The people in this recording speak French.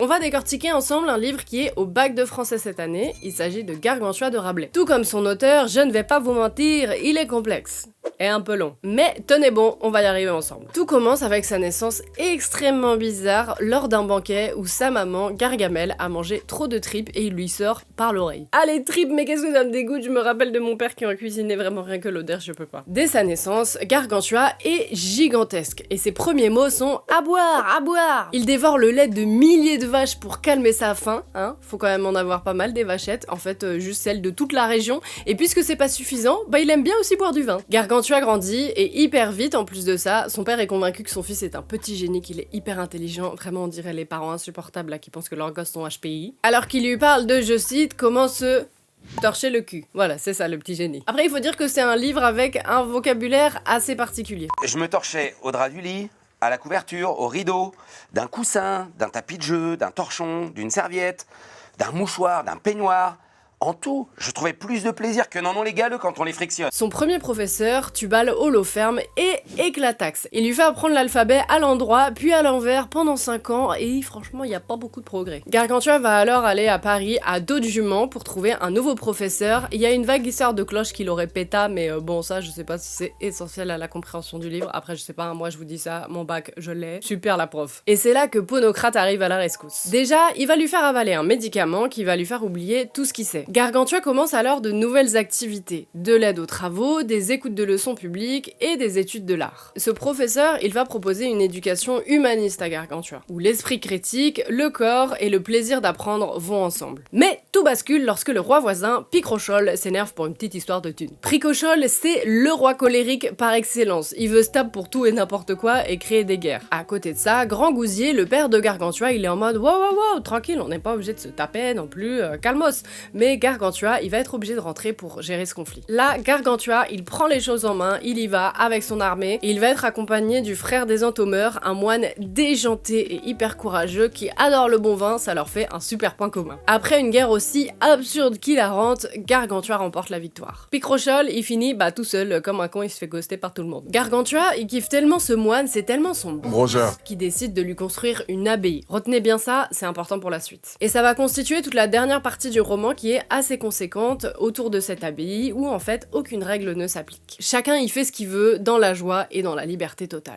On va décortiquer ensemble un livre qui est au bac de français cette année, il s'agit de Gargantua de Rabelais. Tout comme son auteur, je ne vais pas vous mentir, il est complexe. Et un peu long. Mais tenez bon, on va y arriver ensemble. Tout commence avec sa naissance extrêmement bizarre lors d'un banquet où sa maman, Gargamel, a mangé trop de tripes et il lui sort par l'oreille. Ah les tripes, mais qu'est-ce que ça me dégoûte, je me rappelle de mon père qui en cuisinait vraiment rien que l'odeur, je peux pas. Dès sa naissance, Gargantua est gigantesque et ses premiers mots sont « à boire, à boire ». Il dévore le lait de milliers de vaches pour calmer sa faim, hein, faut quand même en avoir pas mal des vachettes, en fait juste celles de toute la région, et puisque c'est pas suffisant, bah il aime bien aussi boire du vin. Gargantua grandit et hyper vite en plus de ça, son père est convaincu que son fils est un petit génie, qu'il est hyper intelligent, vraiment on dirait les parents insupportables là qui pensent que leurs gosses sont HPI, alors qu'il lui parle de, je cite, comment se torcher le cul. Voilà, c'est ça le petit génie. Après il faut dire que c'est un livre avec un vocabulaire assez particulier. Je me torchais au drap du lit, à la couverture, au rideau, d'un coussin, d'un tapis de jeu, d'un torchon, d'une serviette, d'un mouchoir, d'un peignoir. En tout, je trouvais plus de plaisir que n'en ont les galeux quand on les frictionne. Son premier professeur, Tubal Holoferme, est éclataxe. Il lui fait apprendre l'alphabet à l'endroit, puis à l'envers pendant 5 ans, et franchement, il n'y a pas beaucoup de progrès. Gargantua va alors aller à Paris, à Dos de Jument, pour trouver un nouveau professeur. Il y a une vague histoire de cloche qui l'aurait péta, mais bon, ça, je sais pas si c'est essentiel à la compréhension du livre. Après, je sais pas, hein, moi je vous dis ça, mon bac, je l'ai. Super la prof. Et c'est là que Ponocrate arrive à la rescousse. Déjà, il va lui faire avaler un médicament qui va lui faire oublier tout ce qu'il sait. Gargantua commence alors de nouvelles activités, de l'aide aux travaux, des écoutes de leçons publiques et des études de l'art. Ce professeur, il va proposer une éducation humaniste à Gargantua, où l'esprit critique, le corps et le plaisir d'apprendre vont ensemble. Mais tout bascule lorsque le roi voisin, Picrochole, s'énerve pour une petite histoire de thunes. Picrochole, c'est le roi colérique par excellence, il veut se taper pour tout et n'importe quoi et créer des guerres. À côté de ça, Grand Gousier, le père de Gargantua, il est en mode wow, tranquille, on n'est pas obligé de se taper non plus, calmos. Mais Gargantua, il va être obligé de rentrer pour gérer ce conflit. Là, Gargantua, il prend les choses en main, il y va avec son armée, et il va être accompagné du frère des entomeurs, un moine déjanté et hyper courageux qui adore le bon vin, ça leur fait un super point commun. Après une guerre aussi absurde qu'hilarante, Gargantua remporte la victoire. Picrochole, il finit tout seul, comme un con, il se fait ghoster par tout le monde. Gargantua, il kiffe tellement ce moine, c'est tellement son qu'il décide de lui construire une abbaye. Retenez bien ça, c'est important pour la suite. Et ça va constituer toute la dernière partie du roman qui est assez conséquente autour de cette abbaye où en fait aucune règle ne s'applique. Chacun y fait ce qu'il veut dans la joie et dans la liberté totale.